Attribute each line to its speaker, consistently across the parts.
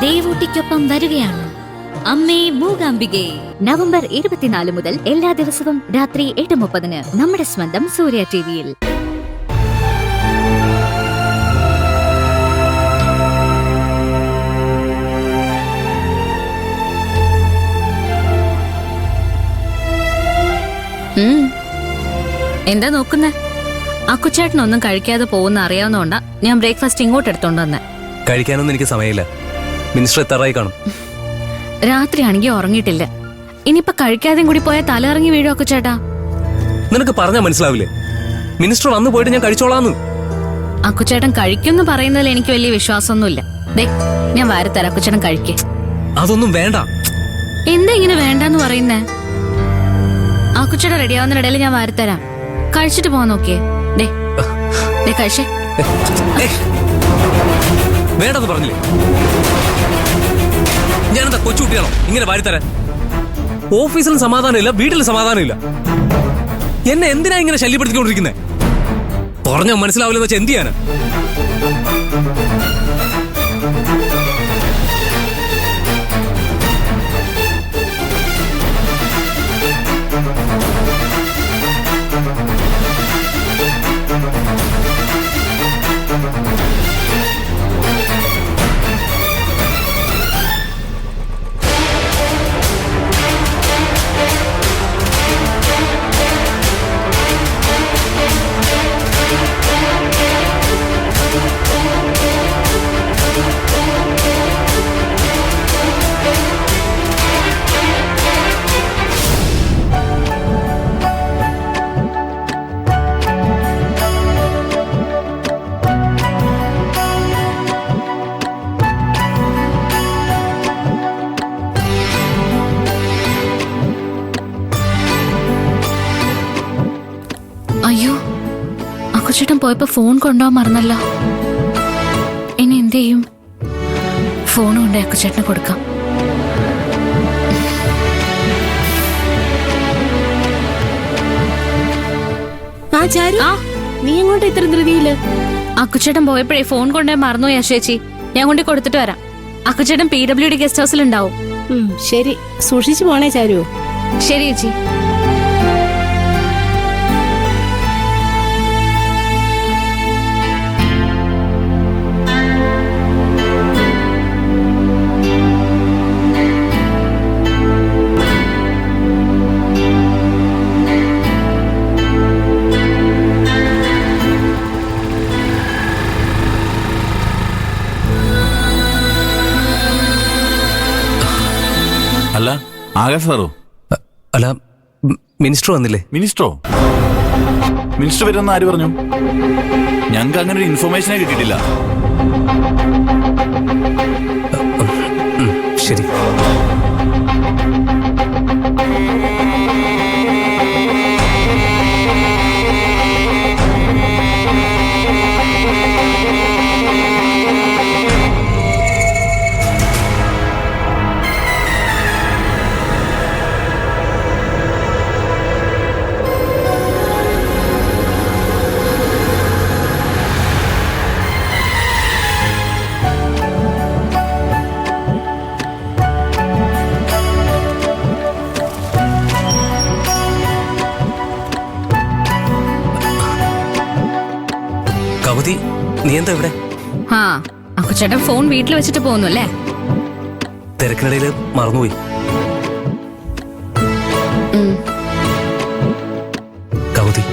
Speaker 1: ദേവൂട്ടിക്കൊപ്പം വരികയാണ് അമ്മേ മൂകാംബികെ. നവംബർ 24 മുതൽ എല്ലാ ദിവസവും രാത്രി 8:30 നമ്മുടെ സ്വന്തം സൂര്യ ടിവിയിൽ.
Speaker 2: എന്താ നോക്കുന്നേ? അക്കുച്ചേട്ടനൊന്നും കഴിക്കാതെ പോകുന്ന അറിയാവുന്നോണ്ടാ ഞാൻ ബ്രേക്ക്ഫാസ്റ്റ് ഇങ്ങോട്ട് എടുത്തോണ്ട് വന്നേ.
Speaker 3: കഴിക്കാനൊന്നും എനിക്ക് സമയമില്ല. മിനിസ്റ്റർ എത്താറായി കാണും.
Speaker 2: രാത്രിയാണെങ്കിൽ ഉറങ്ങിയിട്ടില്ല. ഇനിയിപ്പൊ കഴിക്കാതെയും കൂടി പോയാൽ തലയിറങ്ങി വീഴും അക്കുച്ചേട്ടാ.
Speaker 3: നിനക്ക് പറഞ്ഞാ മനസ്സിലാവില്ലേ? മിനിസ്റ്റർ വന്നു പോയിട്ട് ഞാൻ കഴിച്ചോളാന്ന്.
Speaker 2: അക്കുച്ചേട്ടൻ കഴിക്കുമെന്ന് പറയുന്നതിൽ എനിക്ക് വലിയ വിശ്വാസമൊന്നുമില്ല. ദേ ഞാൻ വാരത്തരാം, അക്കുച്ചേട്ടൻ കഴിക്കേ.
Speaker 3: അതൊന്നും വേണ്ട.
Speaker 2: എന്താ ഇങ്ങനെ വേണ്ടെന്ന് പറയുന്നേ? അക്കുച്ചേട്ടൻ റെഡിയാവുന്നതിനിടയിൽ ഞാൻ വാരത്തരാം. കഴിച്ചിട്ട് പോവാൻ നോക്കിയേ. ദേ കഴിച്ചേ.
Speaker 3: വേണ്ടെന്ന് പറഞ്ഞില്ലേ? ഞാനെന്താ കൊച്ചുകുട്ടിയാണോ ഇങ്ങനെ വാരിത്തരാൻ? ഓഫീസിലും സമാധാനമില്ല, വീട്ടിലും സമാധാനമില്ല. എന്നെ എന്തിനാ ഇങ്ങനെ ശല്യപ്പെടുത്തിക്കൊണ്ടിരിക്കുന്നേ? പറഞ്ഞാൽ മനസ്സിലാവില്ലെന്ന് വെച്ചാൽ എന്ത് ചെയ്യാനാ?
Speaker 2: അയ്യോ, അക്കുച്ചേട്ടൻ പോയപ്പോ ഫോൺ കൊണ്ടുപോകാൻ മറന്നല്ലോ. ഇനി എന്ത് ചെയ്യും? ഫോൺ കൊണ്ട് അക്കുച്ചേട്ടന് കൊടുക്കാം.
Speaker 4: നീ എങ്ങോട്ട് ഇത്ര ധൃതിയില്?
Speaker 2: അക്കുച്ചേട്ടൻ പോയപ്പോഴേ ഫോൺ കൊണ്ടുപോയി മറന്നുപോയി ചേച്ചി. ഞാൻ കൊണ്ട് കൊടുത്തിട്ട് വരാം. അക്കുച്ചേട്ടൻ PWD ഗസ്റ്റ് ഹൗസിൽ ഉണ്ടാവും.
Speaker 4: ശരി, സൂക്ഷിച്ചു പോണേ ചാരു.
Speaker 2: ശരി ചേച്ചി.
Speaker 5: അല്ല, ആകാശ് സാറോ?
Speaker 3: അല്ല, മിനിസ്റ്റർ വന്നില്ലേ?
Speaker 5: മിനിസ്റ്ററോ? മിനിസ്റ്റർ വരുമെന്ന് ആര് പറഞ്ഞു? ഞങ്ങൾക്ക് അങ്ങനെ ഒരു ഇൻഫർമേഷനെ കിട്ടിയിട്ടില്ല.
Speaker 3: ശരി. കൗതി, നീ എന്താ ഇവിടെ?
Speaker 2: അക്കുച്ചേട്ടൻ ഫോൺ വീട്ടിൽ വെച്ചിട്ട് പോകുന്നു അല്ലേ?
Speaker 3: തിരക്കിനിടയിൽ മറന്നുപോയി. കൗതി,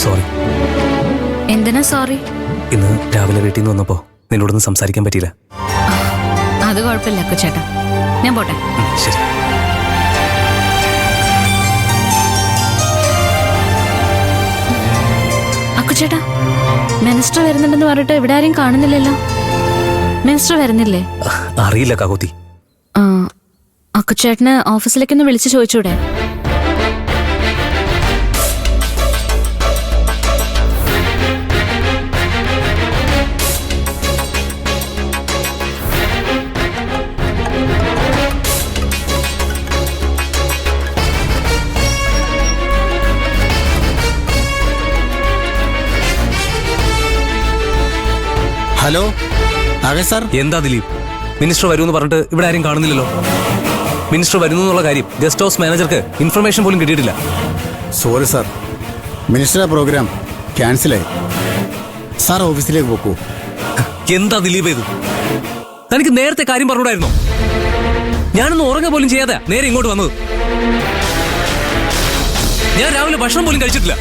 Speaker 3: സോറി.
Speaker 2: എന്തിനാ സോറി?
Speaker 3: ഇന്ന് രാവിലെ വീട്ടിൽ നിന്ന് വന്നപ്പോ നിന്നോടൊന്നും സംസാരിക്കാൻ പറ്റിയില്ല.
Speaker 2: അത് കുഴപ്പമില്ല അക്കുച്ചേട്ടാ, ഞാൻ പോട്ടെ.
Speaker 3: ശരി.
Speaker 2: അക്കുച്ചേട്ടാ, മിനിസ്റ്റർ വരുന്നുണ്ടെന്ന് പറഞ്ഞിട്ട് ഇവിടെ ആരും കാണുന്നില്ലല്ലോ. മിനിസ്റ്റർ വരുന്നില്ലേ?
Speaker 3: അറിയില്ല കൗതി.
Speaker 2: അക്കുച്ചേട്ടന് ഓഫീസിലേക്കൊന്ന് വിളിച്ചു ചോദിച്ചൂടെ?
Speaker 6: Hello Akash sir.
Speaker 3: എന്താ ദിലീപ്, മിനിസ്റ്റർ വരുമെന്ന് പറഞ്ഞിട്ട് ഇവിടെ ആരും കാണുന്നില്ലല്ലോ. മിനിസ്റ്റർ വരുന്നു എന്നുള്ള കാര്യം ഗസ്റ്റ് ഹൗസ് മാനേജർക്ക് ഇൻഫർമേഷൻ പോലും കിട്ടിയിട്ടില്ല.
Speaker 6: സോറി സാർ, മിനിസ്റ്ററുടെ പ്രോഗ്രാം ക്യാൻസലായി. സാർ ഓഫീസിലേക്ക് പോക്കൂ.
Speaker 3: എന്താ ദിലീപ് ഇത്? തനിക്ക് നേരത്തെ കാര്യം പറഞ്ഞൂടായിരുന്നോ? ഞാനൊന്ന് ഉറങ്ങ പോലും ചെയ്യാതെ നേരെ ഇങ്ങോട്ട് വന്നത്. ഞാൻ രാവിലെ ഭക്ഷണം പോലും കഴിച്ചിട്ടില്ല.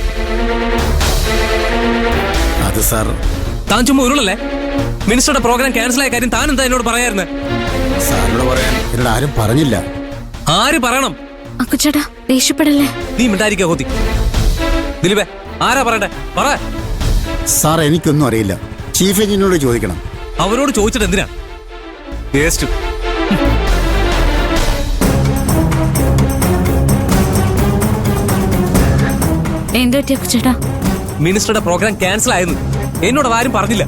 Speaker 6: അത് സാർ,
Speaker 3: താൻ ചുമ്മാ ഉരുളല്ലേ? മിനിസ്റ്ററുടെ പ്രോഗ്രാം ക്യാൻസലായ കാര്യം താൻ എന്താ എന്നോട് പറയായിരുന്നേ?
Speaker 6: സാറിനോട് പറയാൻ എന്നോട് ആരും പറഞ്ഞില്ല.
Speaker 3: ആര് പറയണം?
Speaker 2: അക്കുച്ചേട്ടാ ദേഷ്യപ്പെടല്ലേ.
Speaker 3: നീ മിണ്ടായിരിക്കാ കോത്തി. ദിലീപേ, ആരാ പറയട്ടെ? പറ.
Speaker 6: സാർ, എനിക്കൊന്നും അറിയില്ല. ചീഫ് എഞ്ചിനീയറോട് ചോദിക്കണം.
Speaker 3: അവരോട് ചോദിച്ചിട്ട് എന്തിനാ? വേസ്റ്റ്.
Speaker 2: എന്ത് പറ്റി അക്കുച്ചേട്ടാ?
Speaker 3: മിനിസ്റ്ററുടെ പ്രോഗ്രാം ക്യാൻസൽ ആയെന്ന് എന്നോട് ആരും പറഞ്ഞില്ല.